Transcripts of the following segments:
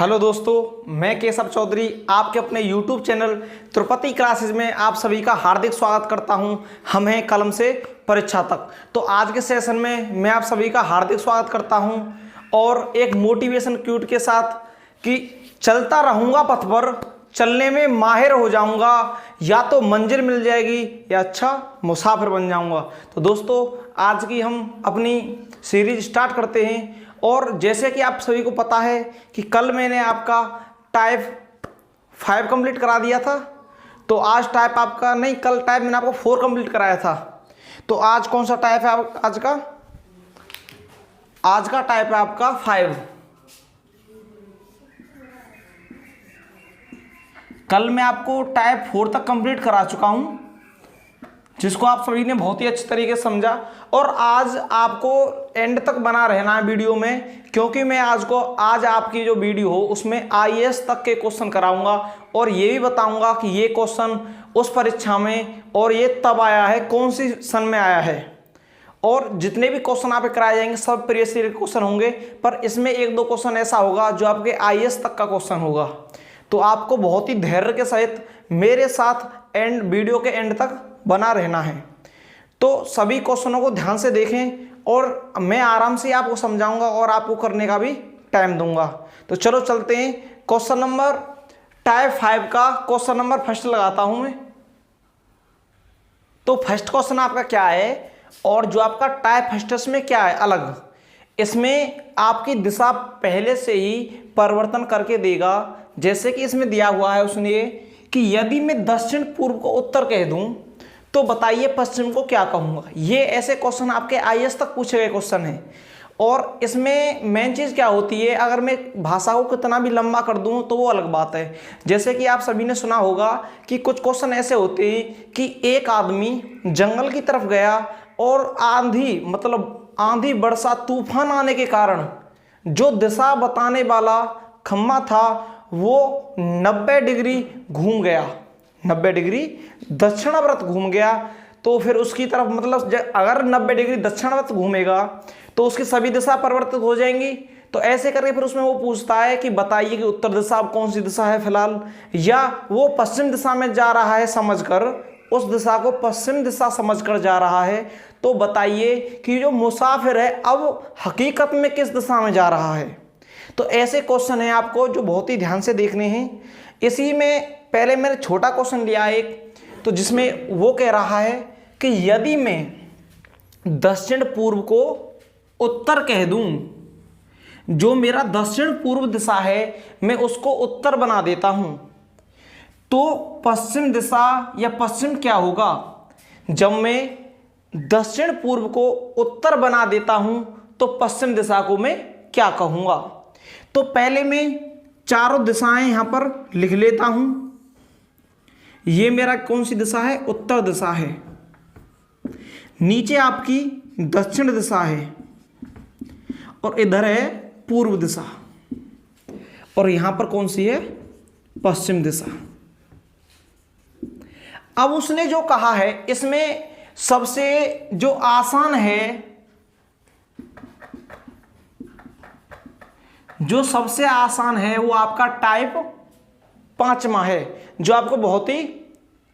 Hello दोस्तों, मैं केशव चौधरी आपके अपने YouTube चैनल त्रिपति क्लासेस में आप सभी का हार्दिक स्वागत करता हूं। हम हैं कलम से परीक्षा तक। तो आज के सेशन में मैं आप सभी का हार्दिक स्वागत करता हूं और एक मोटिवेशन क्यूट के साथ कि चलता रहूंगा पथ पर, चलने में माहिर हो जाऊंगा, या तो मंजिल मिल जाएगी या अच्छा मुसाफिर बन जाऊंगा। तो दोस्तों, आज की हम अपनी सीरीज स्टार्ट करते हैं। और जैसे कि आप सभी को पता है कि कल मैंने आपका टाइप 5 कंप्लीट करा दिया था, तो आज टाइप आपका नहीं, कल टाइप मैंने आपको 4 कंप्लीट कराया था। तो आज कौन सा टाइप है आज का? आज का टाइप है आपका 5। कल मैं आपको टाइप 4 तक कंप्लीट करा चुका हूं, जिसको आप सभी ने बहुत ही अच्छे तरीके से समझा। और आज आपको एंड तक बना रहना है वीडियो में, क्योंकि मैं आज आपकी जो वीडियो हो उसमें IAS तक के क्वेश्चन कराऊंगा और ये भी बताऊंगा कि ये क्वेश्चन उस परीक्षा में और ये तब आया है, कौन सी सन में आया है। और जितने भी क्वेश्चन आप कराए जाएंगे सब प्रीवियस ईयर के क्वेश्चन होंगे, पर इसमें 1-2 क्वेश्चन ऐसा होगा जो आपके IAS तक का क्वेश्चन होगा। तो आपको बहुत ही धैर्य के सहित मेरे साथ वीडियो के एंड तक बना रहना है। तो सभी क्वेश्चनों को ध्यान से देखें और मैं आराम से आपको समझाऊंगा और आपको करने का भी टाइम दूंगा। तो चलो चलते हैं। क्वेश्चन नंबर टाइप 5 का क्वेश्चन नंबर फर्स्ट लगाता हूं मैं। तो फर्स्ट क्वेश्चन आपका क्या है और जो आपका टाइप फर्स्ट में क्या है अलग, इसमें आपकी दिशा पहले से ही परिवर्तन करके देगा। जैसे कि इसमें दिया हुआ है उसने कि यदि मैं दक्षिण पूर्व को उत्तर कह दूं तो बताइए पश्चिम को क्या कहूंगा। ये ऐसे क्वेश्चन आपके IAS तक पूछे गए क्वेश्चन हैं। और इसमें मेन चीज क्या होती है, अगर मैं भाषा को कितना भी लंबा कर दूं तो वो अलग बात है। जैसे कि आप सभी ने सुना होगा कि कुछ क्वेश्चन ऐसे होते हैं कि एक आदमी जंगल की तरफ गया और आंधी वर्षा तूफान आने के कारण जो दिशा बताने वाला खम्मा था वो 90 डिग्री घूम गया, 90 डिग्री दक्षिणावर्त घूम गया। तो फिर उसकी तरफ अगर 90 डिग्री दक्षिणावर्त घूमेगा तो उसकी सभी दिशा परिवर्तित हो जाएंगी। तो ऐसे करके फिर उसमें वो पूछता है कि बताइए कि उत्तर दिशा अब कौन सी दिशा है फिलहाल, या वो पश्चिम दिशा में जा रहा है समझकर, उस दिशा को पश्चिम दिशा समझकर जा रहा है। तो बताइए कि जो मुसाफिर है अब हकीकत में किस दिशा में जा रहा है। तो ऐसे क्वेश्चन हैं आपको जो बहुत ही ध्यान से देखने हैं। इसी में पहले मैंने छोटा क्वेश्चन लिया एक, तो जिसमें वो कह रहा है कि यदि मैं दक्षिण पूर्व को उत्तर कह दूं, जो मेरा दक्षिण पूर्व दिशा है मैं उसको उत्तर बना देता हूं, तो पश्चिम दिशा या पश्चिम क्या होगा। जब मैं दक्षिण पूर्व को उत्तर बना देता हूं तो पश्चिम दिशा को मैं क्या कहूंगा। तो पहले मैं चारों दिशाएं यहां पर लिख लेता हूं। ये मेरा कौन सी दिशा है? उत्तर दिशा है। नीचे आपकी दक्षिण दिशा है और इधर है पूर्व दिशा, और यहां पर कौन सी है? पश्चिम दिशा। अब उसने जो कहा है इसमें सबसे जो आसान है, जो सबसे आसान है वो आपका टाइप 5वां है, जो आपको बहुत ही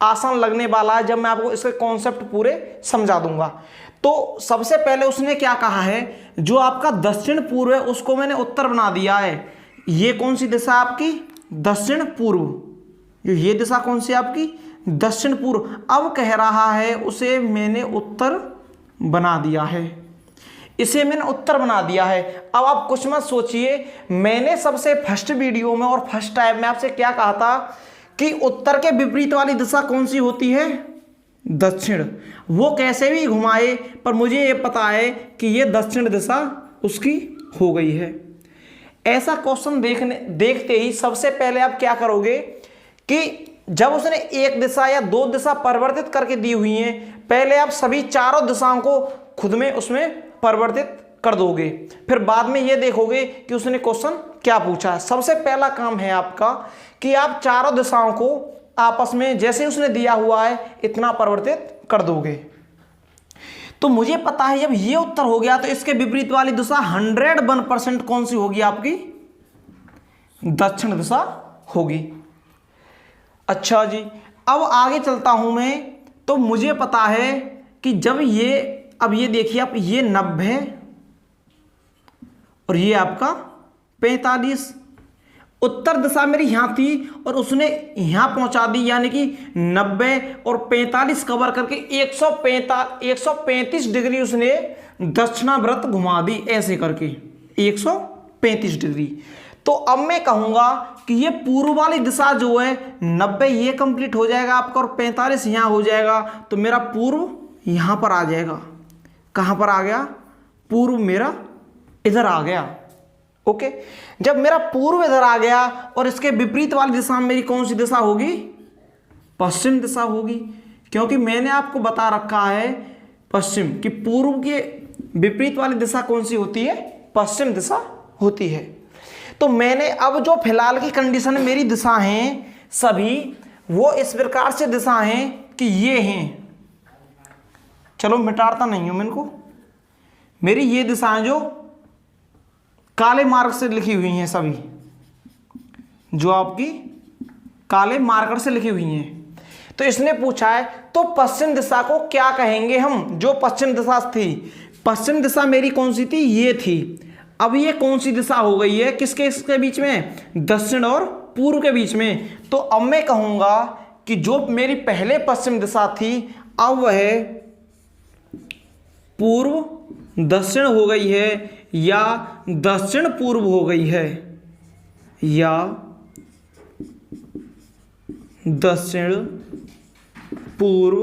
आसान लगने वाला है जब मैं आपको इसके कॉन्सेप्ट पूरे समझा दूंगा। तो सबसे पहले उसने क्या कहा है, जो आपका दक्षिण पूर्व है उसको मैंने उत्तर बना दिया है। ये कौन सी दिशा है आपकी? दक्षिण पूर्व। ये दिशा कौन सी है आपकी? दक्षिण पूर्व। अब कह रहा है उसे मैंने उत्तर बना दिया है, इसे मैंने उत्तर बना दिया है। अब आप कुछ मत सोचिए, मैंने सबसे फर्स्ट वीडियो में और फर्स्ट टाइम में आपसे क्या कहा था कि उत्तर के विपरीत वाली दिशा कौन सी होती है? दक्षिण। वो कैसे भी घुमाए पर मुझे ये पता है कि ये दक्षिण दिशा उसकी हो गई है। ऐसा क्वेश्चन देखते ही सबसे पहले आप क्या करोगे कि जब उसने एक दिशा या 2 दिशा परिवर्तित करके दी हुई है, पहले आप सभी चारों दिशाओं को खुद में उसमें परिवर्तित कर दोगे, फिर बाद में ये देखोगे कि उसने क्वेश्चन क्या पूछा है। सबसे पहला काम है आपका कि आप चारों दिशाओं को आपस में जैसे उसने दिया हुआ है इतना परिवर्तित कर दोगे। तो मुझे पता है जब ये उत्तर हो गया तो इसके विपरीत वाली दिशा 101% कौन सी होगी आपकी? दक्षिण दिशा होगी। अच्छा जी, अब आगे चलता हूं मैं। तो मुझे पता है कि जब ये, अब ये देखिए आप, ये 90 और ये आपका 45, उत्तर दिशा मेरी यहां थी और उसने यहां पहुंचा दी, यानी कि 90 और 45 कवर करके 135 डिग्री उसने दक्षिणाव्रत घुमा दी, ऐसे करके 135 डिग्री। तो अब मैं कहूंगा कि ये पूर्व वाली दिशा जो है 90 ये कंप्लीट हो जाएगा आपका और 45 यहां हो जाएगा, तो मेरा पूर्व यहां पर आ जाएगा। कहां पर आ गया? पूर्व मेरा इधर आ गया। ओके, जब मेरा पूर्व इधर आ गया और इसके विपरीत वाली दिशा में मेरी कौन सी दिशा होगी? पश्चिम दिशा होगी, क्योंकि मैंने आपको बता रखा है पश्चिम, कि पूर्व के विपरीत वाली दिशा कौन सी होती है? पश्चिम दिशा होती है। तो मैंने अब जो फिलहाल की कंडीशन में मेरी दिशा हैं सभी, वो इस प्रकार से दिशा हैं कि ये हैं, चलो मिटाता नहीं हूं मैं इनको, मेरी ये दिशाएं जो काले मार्क से लिखी हुई हैं सभी, जो आपकी काले मार्कर से लिखी हुई हैं। तो इसने पूछा है तो पश्चिम दिशा को क्या कहेंगे हम? जो पश्चिम दिशा थी, पश्चिम दिशा मेरी कौन सी थी? ये थी। अब ये कौन सी दिशा हो गई है? किसके इसके बीच में? दक्षिण और पूर्व के बीच में। तो अब मैं कहूंगा कि जो मेरी पहले पश्चिम दिशा थी अब वह पूर्व दक्षिण हो गई है, या दक्षिण पूर्व हो गई है, या दक्षिण पूर्व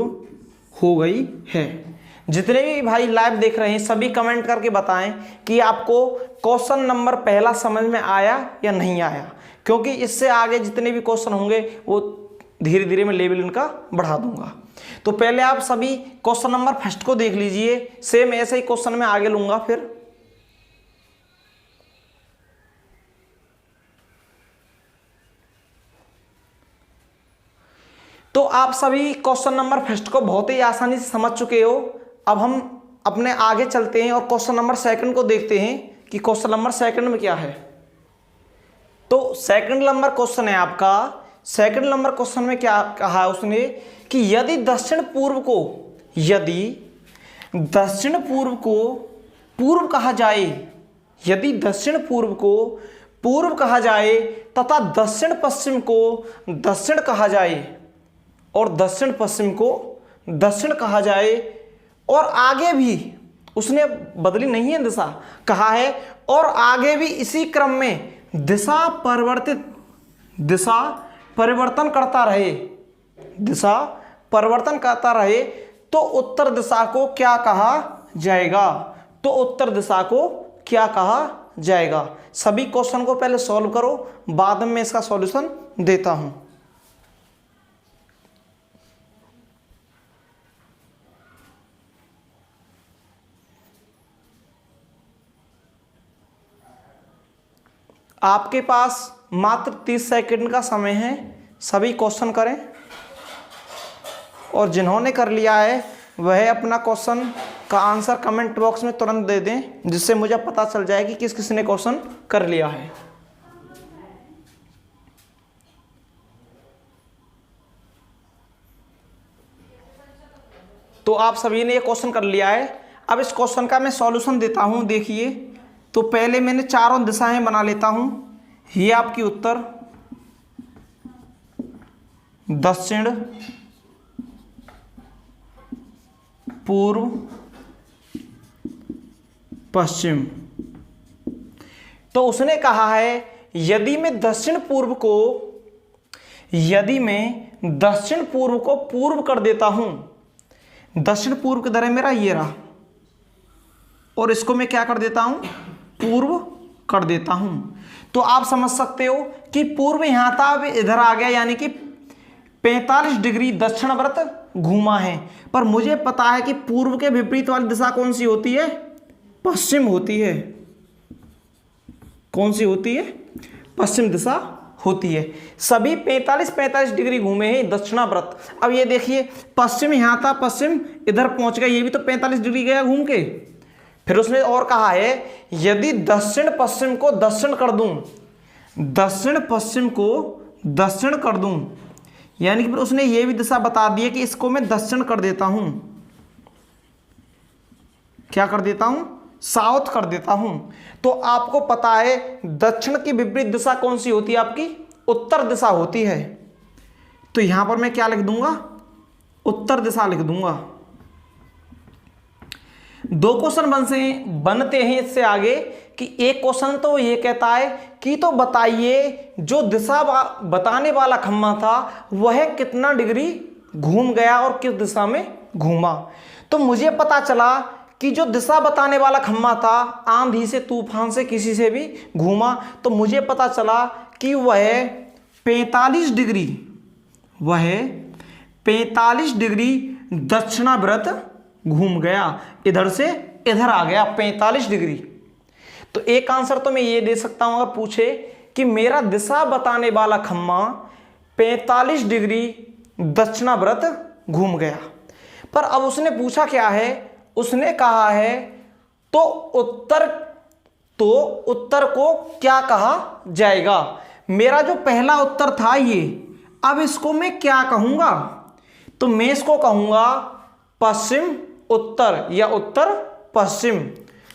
हो गई है। जितने भी भाई लाइव देख रहे हैं सभी कमेंट करके बताएं कि आपको क्वेश्चन नंबर पहला समझ में आया या नहीं आया, क्योंकि इससे आगे जितने भी क्वेश्चन होंगे वो धीरे धीरे मैं लेवल इनका बढ़ा दूंगा। तो पहले आप सभी क्वेश्चन नंबर फर्स्ट को देख लीजिए, सेम ऐसे ही क्वेश्चन में आगे लूंगा फिर। तो आप सभी क्वेश्चन नंबर फर्स्ट को बहुत ही आसानी से समझ चुके हो। अब हम अपने आगे चलते हैं और क्वेश्चन नंबर सेकंड को देखते हैं कि क्वेश्चन नंबर सेकंड में क्या है। तो सेकंड नंबर क्वेश्चन है आपका, सेकंड नंबर क्वेश्चन में क्या कहा है उसने कि यदि दक्षिण पूर्व को पूर्व कहा जाए, यदि दक्षिण पूर्व को पूर्व कहा जाए तथा दक्षिण पश्चिम को दक्षिण कहा जाए और दक्षिण पश्चिम को दक्षिण कहा जाए, और आगे भी उसने बदली नहीं है दिशा, कहा है और आगे भी इसी क्रम में दिशा परिवर्तन करता रहे, दिशा परिवर्तन करता रहे, तो उत्तर दिशा को क्या कहा जाएगा? तो उत्तर दिशा को क्या कहा जाएगा? सभी क्वेश्चन को पहले सॉल्व करो, बाद में इसका सॉल्यूशन देता हूं। आपके पास मात्र 30 सेकंड का समय है, सभी क्वेश्चन करें और जिन्होंने कर लिया है वह अपना क्वेश्चन का आंसर कमेंट बॉक्स में तुरंत दे दें, जिससे मुझे पता चल जाए कि किस किस ने क्वेश्चन कर लिया है। तो आप सभी ने ये क्वेश्चन कर लिया है। अब इस क्वेश्चन का मैं सॉल्यूशन देता हूं। देखिए, तो पहले मैंने चारों दिशाएं बना लेता हूं। ये आपकी उत्तर, दक्षिण, पूर्व, पश्चिम। तो उसने कहा है यदि मैं दक्षिण पूर्व को पूर्व कर देता हूं, दक्षिण पूर्व किधर है मेरा? ये रहा, और इसको मैं क्या कर देता हूं? पूर्व कर देता हूं। तो आप समझ सकते हो कि पूर्व यहां था, अब इधर आ गया, यानी कि 45 डिग्री दक्षिणावर्त घूमा है। पर मुझे पता है कि पूर्व के विपरीत वाली दिशा कौन सी होती है? पश्चिम होती है। कौन सी होती है? पश्चिम दिशा होती है। सभी 45 डिग्री घूमे हैं दक्षिणावर्त। अब ये देखिए, पश्चिम यहां था, पश्चिम इधर पहुंच गया, ये भी तो 45 डिग्री गया घूम के। फिर उसने और कहा है यदि दक्षिण पश्चिम को दक्षिण कर दूं, दक्षिण पश्चिम को दक्षिण कर दूं, यानी कि फिर उसने ये भी दिशा बता दी है कि इसको मैं दक्षिण कर देता हूं। क्या कर देता हूं? साउथ कर देता हूं। तो आपको पता है दक्षिण की विपरीत दिशा कौन सी होती है? आपकी उत्तर दिशा होती है। तो यहां पर मैं क्या लिख दूंगा? उत्तर दिशा लिख दूंगा। दो क्वेश्चन बनते हैं इससे आगे कि एक क्वेश्चन तो ये कहता है कि तो बताइए जो दिशा बताने वाला खम्मा था वह कितना डिग्री घूम गया और किस दिशा में घूमा। तो मुझे पता चला कि जो दिशा बताने वाला खम्मा था आंधी से, तूफान से, किसी से भी घूमा, तो मुझे पता चला कि वह 45 डिग्री, वह 45 डिग्री दक्षिणाव्रत घूम गया, इधर से इधर आ गया 45 डिग्री। तो एक आंसर तो मैं ये दे सकता हूं अगर पूछे कि मेरा दिशा बताने वाला खम्मा 45 डिग्री दक्षिणाव्रत घूम गया। पर अब उसने पूछा क्या है? उसने कहा है तो उत्तर को क्या कहा जाएगा। मेरा जो पहला उत्तर था ये, अब इसको मैं क्या कहूंगा? तो मैं इसको कहूंगा पश्चिम उत्तर या उत्तर पश्चिम।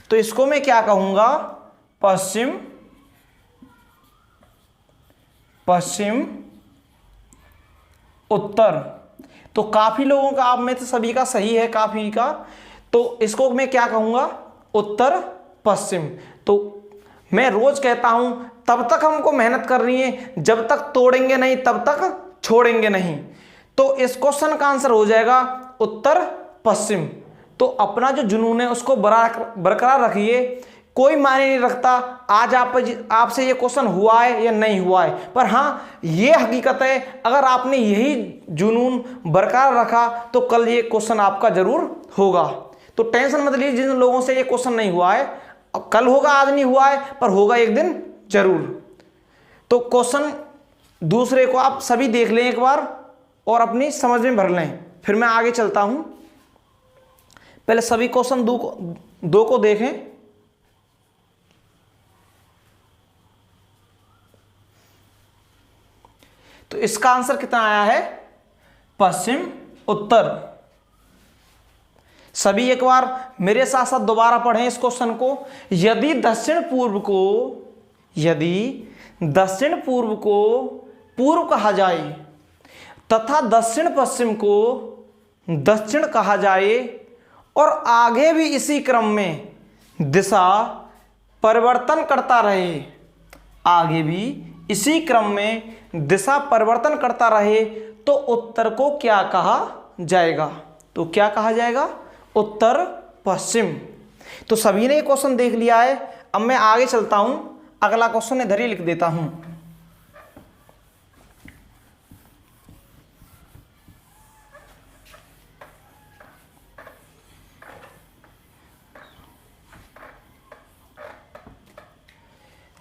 तो इसको मैं क्या कहूंगा? पश्चिम पश्चिम उत्तर। तो काफी लोगों का, आप में तो सभी का सही है, काफी का। तो इसको मैं क्या कहूंगा? उत्तर पश्चिम। तो मैं रोज कहता हूं तब तक हमको मेहनत करनी है जब तक तोड़ेंगे नहीं तब तक छोड़ेंगे नहीं। तो इस क्वेश्चन का आंसर हो जाएगा उत्तर पश्चिम। तो अपना जो जुनून है उसको बरकरार रखिए, कोई मायने नहीं रखता आज आपसे ये क्वेश्चन हुआ है या नहीं हुआ है, पर हाँ ये हकीकत है अगर आपने यही जुनून बरकरार रखा तो कल ये क्वेश्चन आपका जरूर होगा। तो टेंशन मत लीजिए जिन लोगों से ये क्वेश्चन नहीं हुआ है, कल होगा, आज नहीं हुआ है, पर होगा एक दिन जरूर। तो क्वेश्चन दूसरे को आप सभी देख लें एक बार और अपनी समझ में भर लें, फिर मैं आगे चलता हूं। पहले सभी क्वेश्चन दो को देखें। तो इसका आंसर कितना आया है? पश्चिम उत्तर। सभी एक बार मेरे साथ साथ दोबारा पढ़ें इस क्वेश्चन को। यदि दक्षिण पूर्व को पूर्व कहा जाए तथा दक्षिण पश्चिम को दक्षिण कहा जाए और आगे भी इसी क्रम में दिशा परिवर्तन करता रहे, आगे भी इसी क्रम में दिशा परिवर्तन करता रहे तो उत्तर को क्या कहा जाएगा? तो क्या कहा जाएगा? उत्तर पश्चिम। तो सभी ने ये क्वेश्चन देख लिया है। अब मैं आगे चलता हूं, अगला क्वेश्चन इधर ही लिख देता हूं।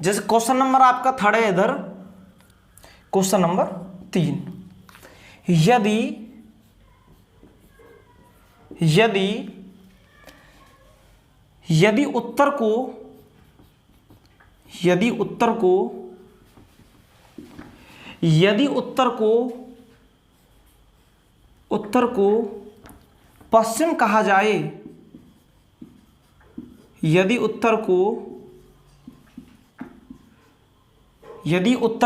जैसे क्वेश्चन नंबर आपका थर्ड है इधर, क्वेश्चन नंबर 3। यदि उत्तर को पश्चिम कहा जाए, यदि उत्तर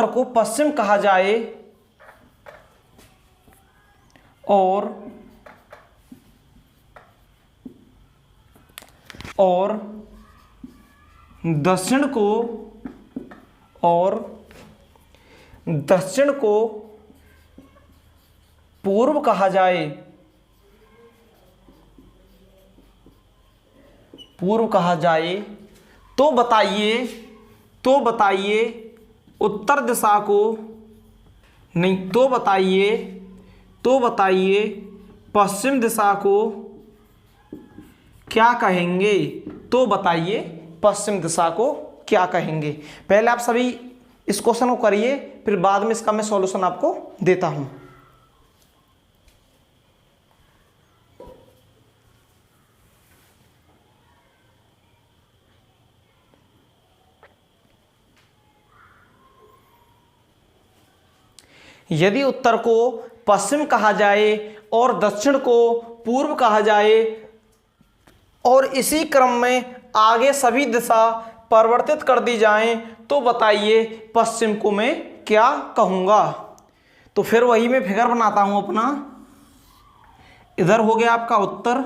को पश्चिम कहा जाए और दक्षिण को पूर्व कहा जाए, तो बताइए उत्तर दिशा को नहीं, तो बताइए पश्चिम दिशा को क्या कहेंगे? तो बताइए पश्चिम दिशा को क्या कहेंगे? पहले आप सभी इस क्वेश्चन को करिए, फिर बाद में इसका मैं सॉल्यूशन आपको देता हूं। यदि उत्तर को पश्चिम कहा जाए और दक्षिण को पूर्व कहा जाए और इसी क्रम में आगे सभी दिशा परिवर्तित कर दी जाएं, तो बताइए पश्चिम को मैं क्या कहूँगा। तो फिर वही मैं फिगर बनाता हूँ अपना। इधर हो गया आपका उत्तर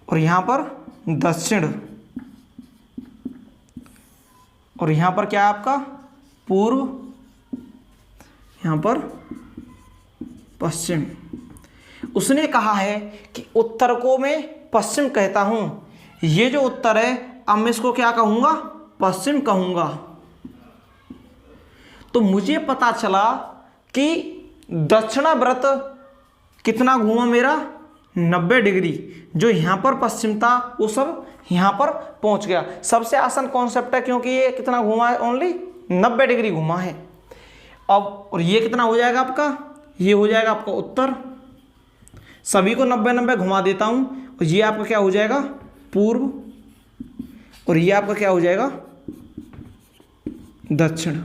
और यहाँ पर दक्षिण, और यहाँ पर क्या है आपका पूर्व, यहाँ पर पश्चिम। उसने कहा है कि उत्तर को मैं पश्चिम कहता हूँ। ये जो उत्तर है अब मैं इसको क्या कहूँगा, पश्चिम कहूँगा। तो मुझे पता चला कि दक्षिणाव्रत कितना घूमा मेरा, 90 डिग्री। जो यहाँ पर पश्चिम था वो सब यहाँ पर पहुँच गया। सबसे आसान कॉन्सेप्ट है क्योंकि ये कितना घूमा है, ओनली 90 डिग्री घूमा है। अब और ये कितना हो जाएगा आपका, ये हो जाएगा आपका उत्तर। सभी को 90-90 घुमा देता हूँ और ये आपका क्या हो जाएगा पूर्व, और ये आपका क्या हो जाएगा दक्षिण।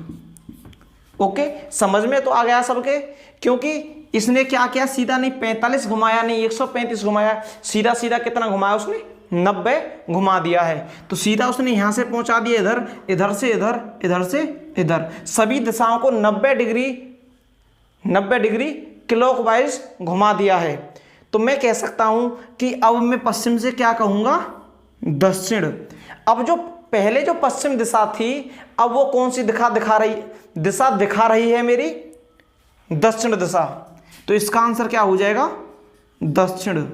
ओके, समझ में तो आ गया सबके। क्योंकि इसने क्या किया, सीधा नहीं 45 घुमाया, नहीं 135 घुमाया, सीधा सीधा कितना घुमाया उसने, 90 घुमा दिया है। तो सीधा उसने यहाँ से पहुँचा दिया इधर, इधर से इधर, इधर से इधर, सभी दिशाओं को 90 डिग्री क्लॉकवाइज घुमा दिया है। तो मैं कह सकता हूँ कि अब मैं पश्चिम से क्या कहूँगा, दक्षिण। अब जो पहले जो पश्चिम दिशा थी, अब वो कौन सी दिशा दिखा रही है मेरी, दक्षिण दिशा। तो इसका आंसर क्या हो जाएगा, दक्षिण।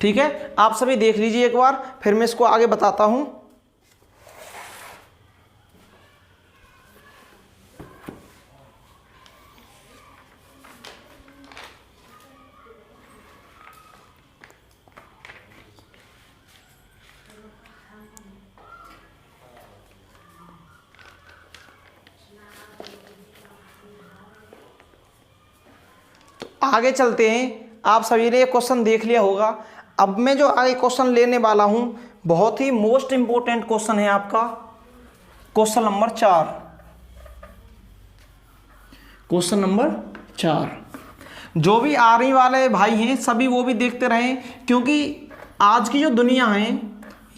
ठीक है, आप सभी देख लीजिए एक बार, फिर मैं इसको आगे बताता हूं। आगे चलते हैं। आप सभी ने ये क्वेश्चन देख लिया होगा। अब मैं जो आगे क्वेश्चन लेने वाला हूं बहुत ही मोस्ट इंपोर्टेंट क्वेश्चन है आपका, क्वेश्चन नंबर 4। क्वेश्चन नंबर 4 जो भी आने वाले भाई हैं सभी वो भी देखते रहें, क्योंकि आज की जो दुनिया है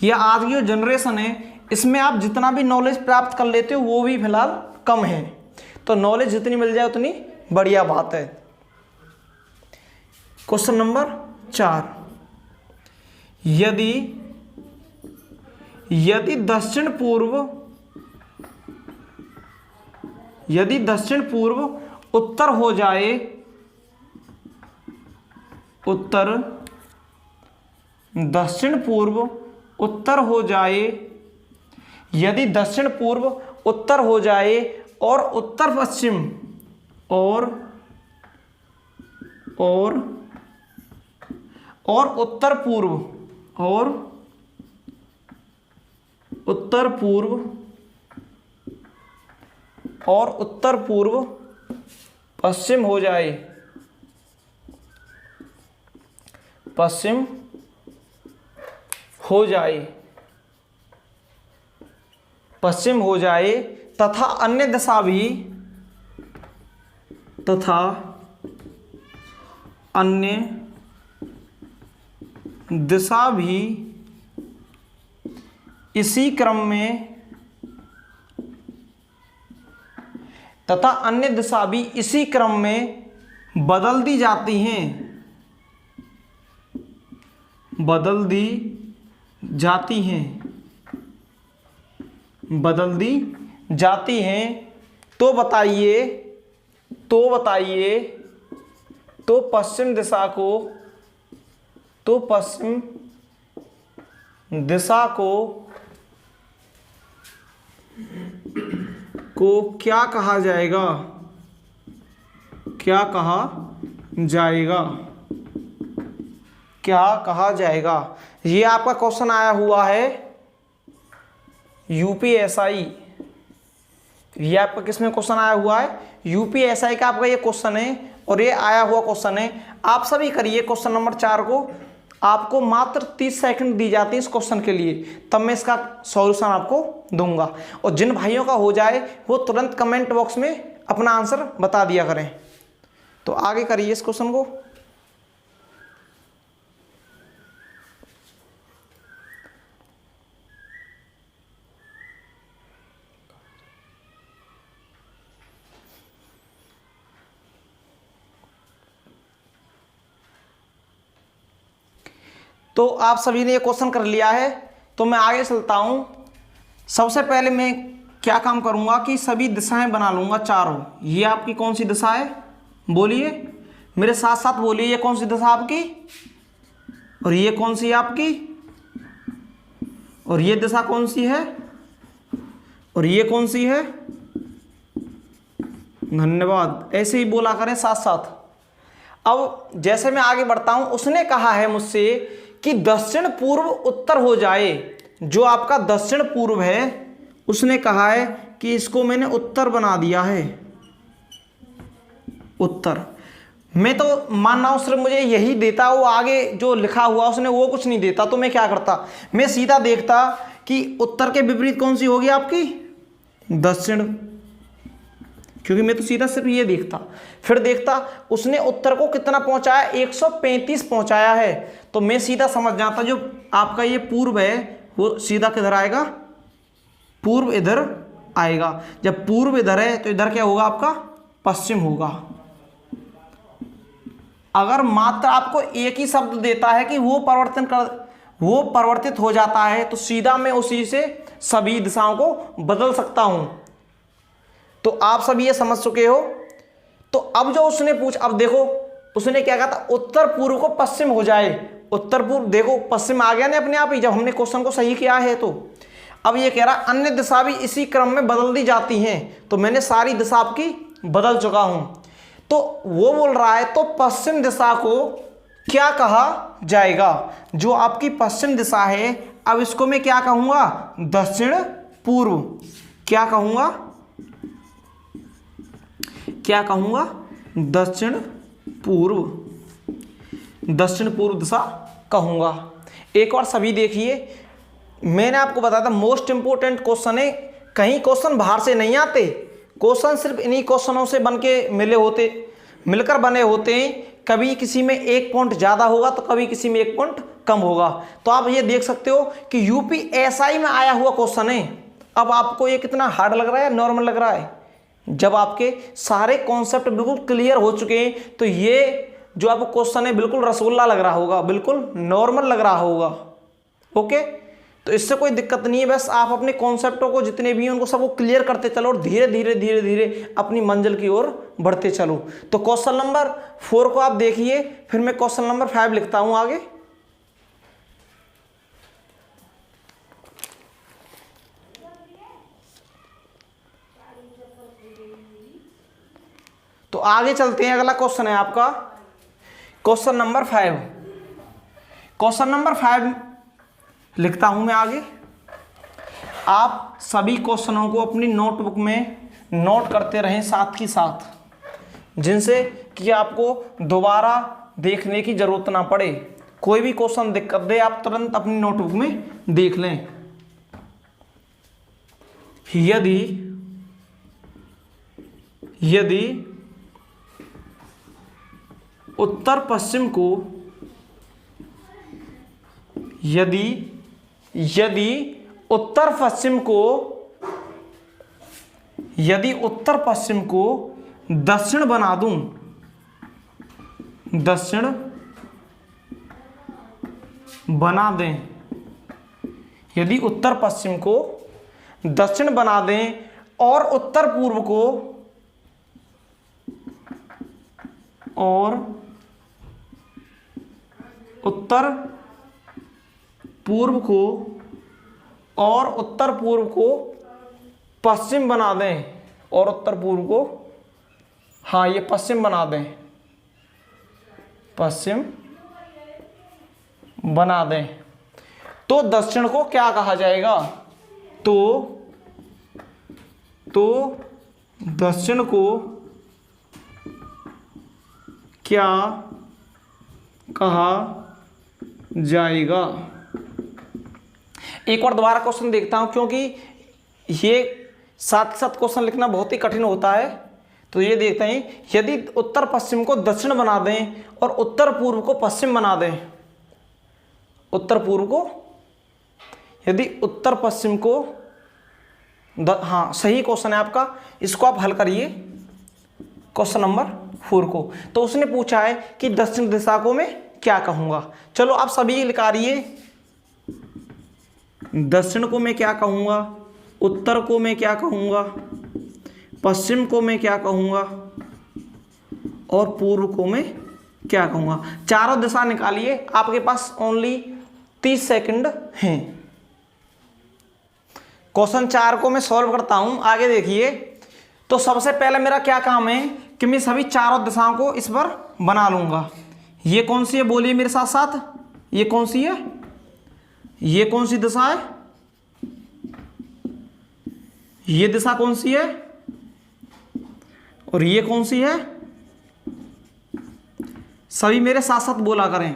या आज की जो जनरेशन है, इसमें आप जितना भी नॉलेज प्राप्त कर लेते हो वो भी फिलहाल कम है। तो नॉलेज जितनी मिल जाए उतनी बढ़िया बात है। क्वेश्चन नंबर 4, यदि दक्षिण पूर्व उत्तर हो जाए, दक्षिण पूर्व उत्तर हो जाए, यदि दक्षिण पूर्व उत्तर हो जाए और उत्तर पश्चिम और उत्तर पूर्व पश्चिम हो जाए, पश्चिम हो जाए तथा अन्य दिशा भी इसी क्रम में बदल दी जाती हैं, तो बताइए तो पश्चिम दिशा को क्या कहा जाएगा, ये आपका क्वेश्चन आया हुआ है यूपीएसआई। ये आपका किसमें क्वेश्चन आया हुआ है, यूपीएसआई का आपका ये क्वेश्चन है और ये आया हुआ क्वेश्चन है। आप सभी करिए क्वेश्चन नंबर 4 को, आपको मात्र 30 सेकंड दी जाती है इस क्वेश्चन के लिए, तब मैं इसका सॉल्यूशन आपको दूंगा। और जिन भाइयों का हो जाए वो तुरंत कमेंट बॉक्स में अपना आंसर बता दिया करें। तो आगे करिए इस क्वेश्चन को। तो आप सभी ने ये क्वेश्चन कर लिया है, तो मैं आगे चलता हूं। सबसे पहले मैं क्या काम करूंगा कि सभी दिशाएं बना लूंगा चारों। ये आपकी कौन सी दिशा है, बोलिए मेरे साथ साथ बोलिए, ये कौन सी दिशा आपकी, और ये कौन सी है आपकी, और ये दिशा कौन सी है, और ये कौन सी है। धन्यवाद, ऐसे ही बोला करें साथ साथ। अब जैसे मैं आगे बढ़ता हूं, उसने कहा है मुझसे कि दक्षिण पूर्व उत्तर हो जाए। जो आपका दक्षिण पूर्व है उसने कहा है कि इसको मैंने उत्तर बना दिया है, उत्तर। मैं तो मान रहा हूं सिर्फ मुझे यही देता, वो आगे जो लिखा हुआ उसने वो कुछ नहीं देता, तो मैं क्या करता, मैं सीधा देखता कि उत्तर के विपरीत कौन सी होगी आपकी, दक्षिण, क्योंकि मैं तो सीधा सिर्फ ये देखता। फिर देखता उसने उत्तर को कितना पहुंचाया, 135 पहुंचाया है, तो मैं सीधा समझ जाता जो आपका ये पूर्व है वो सीधा किधर आएगा, पूर्व इधर आएगा। जब पूर्व इधर है तो इधर क्या होगा आपका, पश्चिम होगा। अगर मात्र आपको एक ही शब्द देता है कि वो परिवर्तित हो जाता है, तो सीधा मैं उसी से सभी दिशाओं को बदल सकता हूं। तो आप सभी ये समझ चुके हो। तो अब जो उसने अब देखो उसने क्या कहा था, उत्तर पूर्व को पश्चिम हो जाए। उत्तर पूर्व देखो पश्चिम आ गया ना अपने आप ही, जब हमने क्वेश्चन को सही किया है। तो अब ये कह रहा अन्य दिशा भी इसी क्रम में बदल दी जाती हैं, तो मैंने सारी दिशा आपकी बदल चुका हूं। तो वो बोल रहा है तो पश्चिम दिशा को क्या कहा जाएगा, जो आपकी पश्चिम दिशा है। अब इसको मैं क्या कहूंगा, दक्षिण पूर्व। क्या कहूंगा, क्या कहूंगा, दक्षिण पूर्व, दक्षिण पूर्व दिशा कहूंगा। एक बार सभी देखिए, मैंने आपको बताया था मोस्ट इंपोर्टेंट क्वेश्चन है, कहीं क्वेश्चन बाहर से नहीं आते, क्वेश्चन सिर्फ इन्हीं क्वेश्चनों से बन के मिलकर बने होते हैं। कभी किसी में 1 पॉइंट ज़्यादा होगा तो कभी किसी में 1 पॉइंट कम होगा। तो आप ये देख सकते हो कि यूपीएसआई में आया हुआ क्वेश्चन है। अब आपको ये कितना हार्ड लग रहा है, नॉर्मल लग रहा है। जब आपके सारे कॉन्सेप्ट बिल्कुल क्लियर हो चुके हैं तो ये जो आपको क्वेश्चन है बिल्कुल रसगुल्ला लग रहा होगा, बिल्कुल नॉर्मल लग रहा होगा। ओके, तो इससे कोई दिक्कत नहीं है। बस आप अपने कॉन्सेप्टों को जितने भी हैं उनको सबको क्लियर करते चलो और धीरे धीरे धीरे धीरे अपनी मंजिल की ओर बढ़ते चलो। तो क्वेश्चन नंबर 4 को आप देखिए, फिर मैं क्वेश्चन नंबर 5 लिखता हूं आगे। तो आगे चलते हैं, अगला क्वेश्चन है आपका क्वेश्चन नंबर 5। क्वेश्चन नंबर 5 लिखता हूं मैं आगे। आप सभी क्वेश्चनों को अपनी नोटबुक में नोट करते रहें साथ ही साथ, जिनसे कि आपको दोबारा देखने की जरूरत ना पड़े। कोई भी क्वेश्चन दिक्कत दे आप तुरंत अपनी नोटबुक में देख लें। यदि उत्तर पश्चिम को यदि उत्तर पश्चिम को दक्षिण बना दूं, दक्षिण बना दें, यदि उत्तर पश्चिम को दक्षिण बना दें और उत्तर पूर्व को पश्चिम बना दें, और उत्तर पूर्व को, हाँ ये पश्चिम बना दें, पश्चिम बना दें, तो दक्षिण को क्या कहा जाएगा। तो दक्षिण को क्या कहा जाएगा। एक बार दोबारा क्वेश्चन देखता हूं, क्योंकि ये साथ साथ क्वेश्चन लिखना बहुत ही कठिन होता है। तो ये देखते हैं, यदि उत्तर पश्चिम को दक्षिण बना दें और उत्तर पूर्व को पश्चिम बना दें, उत्तर पूर्व को, यदि उत्तर पश्चिम को हाँ सही क्वेश्चन है आपका, इसको आप हल करिए क्वेश्चन नंबर 4 को। तो उसने पूछा है कि दक्षिण दिशा को मैं क्या कहूंगा। चलो आप सभी लिखाइए, दक्षिण को मैं क्या कहूंगा, उत्तर को मैं क्या कहूंगा, पश्चिम को मैं क्या कहूंगा और पूर्व को मैं क्या कहूंगा। चारों दिशा निकालिए, आपके पास ओनली 30 सेकंड हैं। क्वेश्चन 4 को मैं सॉल्व करता हूं, आगे देखिए। तो सबसे पहले मेरा क्या काम है कि मैं सभी चारों दिशाओं को इस पर बना लूंगा। ये कौन सी है, बोलिए मेरे साथ साथ, ये कौन सी है, ये कौन सी दिशा है, ये दिशा कौन सी है और ये कौन सी है, सभी मेरे साथ साथ बोला करें।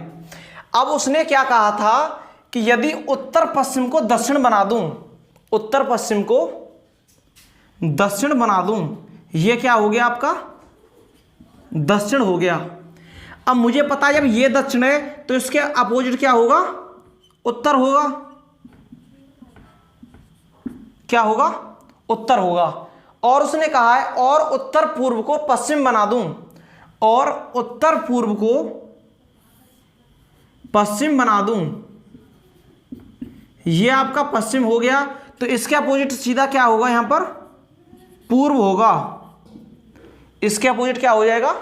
अब उसने क्या कहा था कि यदि उत्तर पश्चिम को दक्षिण बना दूं, उत्तर पश्चिम को दक्षिण बना दूं, ये क्या हो गया आपका, दक्षिण हो गया। अब मुझे पता है जब ये दक्षिण है तो इसके अपोजिट क्या होगा, उत्तर होगा। क्या होगा, उत्तर होगा। और उसने कहा है और उत्तर पूर्व को पश्चिम बना दूं, और उत्तर पूर्व को पश्चिम बना दूं, ये आपका पश्चिम हो गया। तो इसके अपोजिट सीधा क्या होगा, यहां पर पूर्व होगा। इसके अपोजिट क्या हो जाएगा,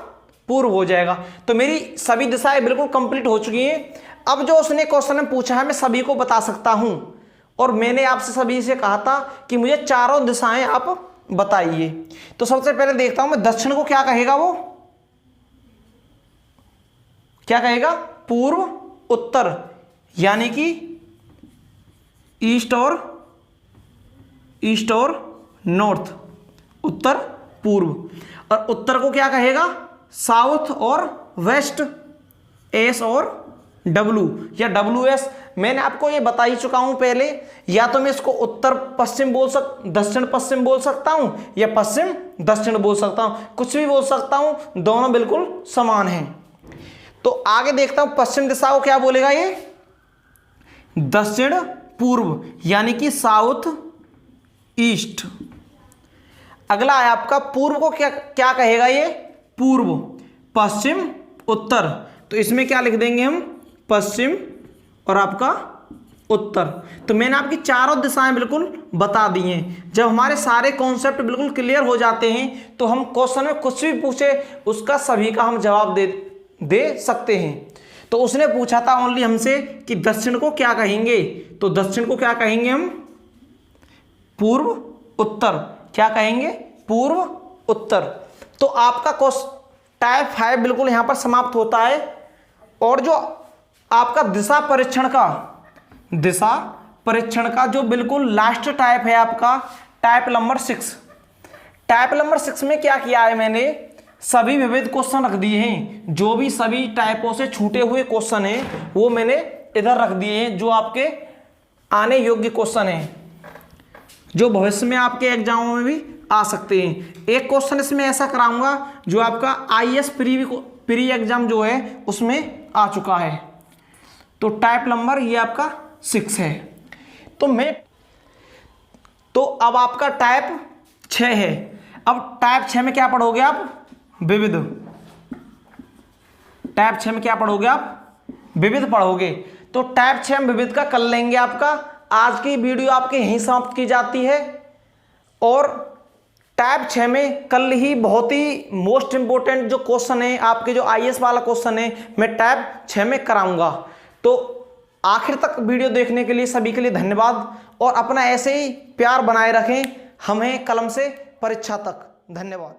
पूर्व हो जाएगा। तो मेरी सभी दिशाएं बिल्कुल कंप्लीट हो चुकी हैं। अब जो उसने क्वेश्चन में पूछा है मैं सभी को बता सकता हूं, और मैंने आपसे सभी से कहा था कि मुझे चारों दिशाएं आप बताइए। तो सबसे पहले देखता हूं मैं, दक्षिण को क्या कहेगा, वो क्या कहेगा, पूर्व उत्तर, यानी कि ईस्ट और नॉर्थ, उत्तर पूर्व। और उत्तर को क्या कहेगा, साउथ और वेस्ट, एस और डब्लू या डब्ल्यू एस। मैंने आपको ये बता ही चुका हूं पहले, या तो मैं इसको उत्तर पश्चिम दक्षिण पश्चिम बोल सकता हूं, या पश्चिम दक्षिण बोल सकता हूं, कुछ भी बोल सकता हूं, दोनों बिल्कुल समान हैं। तो आगे देखता हूं, पश्चिम दिशा को क्या बोलेगा, ये दक्षिण पूर्व, यानी कि साउथ ईस्ट। अगला है आपका पूर्व को क्या कहेगा, ये पूर्व, पश्चिम उत्तर। तो इसमें क्या लिख देंगे हम, पश्चिम और आपका उत्तर। तो मैंने आपकी चारों दिशाएं बिल्कुल बता दी हैं। जब हमारे सारे कॉन्सेप्ट बिल्कुल क्लियर हो जाते हैं तो हम क्वेश्चन में कुछ भी पूछे उसका सभी का हम जवाब दे सकते हैं। तो उसने पूछा था ओनली हमसे कि दक्षिण को क्या कहेंगे, तो दक्षिण को क्या कहेंगे हम, पूर्व उत्तर। क्या कहेंगे, पूर्व उत्तर। तो आपका टाइप 5 बिल्कुल यहां पर समाप्त होता है। और जो आपका दिशा परीक्षण का जो बिल्कुल लास्ट टाइप है आपका, टाइप नंबर 6। टाइप नंबर 6 में क्या किया है, मैंने सभी विविध क्वेश्चन रख दिए हैं। जो भी सभी टाइपों से छूटे हुए क्वेश्चन हैं वो मैंने इधर रख दिए हैं, जो आपके आने योग्य क्वेश्चन हैं, जो भविष्य में आपके एग्जामों में भी आ सकते हैं। एक क्वेश्चन इसमें ऐसा कराऊंगा जो आपका IAS प्री एग्जाम जो है उसमें आ चुका है। तो टाइप नंबर ये आपका 6 है। तो अब आपका टाइप 6 है। अब टाइप 6 में क्या पढ़ोगे आप, विविध। टाइप 6 में क्या पढ़ोगे आप, विविध पढ़ोगे। तो टाइप 6 में विविध का कर लेंगे आपका। आज की वीडियो आपके यहीं समाप्त की जाती है। और टाइप 6 में कल ही बहुत ही मोस्ट इंपोर्टेंट जो क्वेश्चन है आपके, जो IAS वाला क्वेश्चन है, मैं टाइप 6 में कराऊंगा। तो आखिर तक वीडियो देखने के लिए सभी के लिए धन्यवाद, और अपना ऐसे ही प्यार बनाए रखें हमें कलम से परीक्षा तक। धन्यवाद।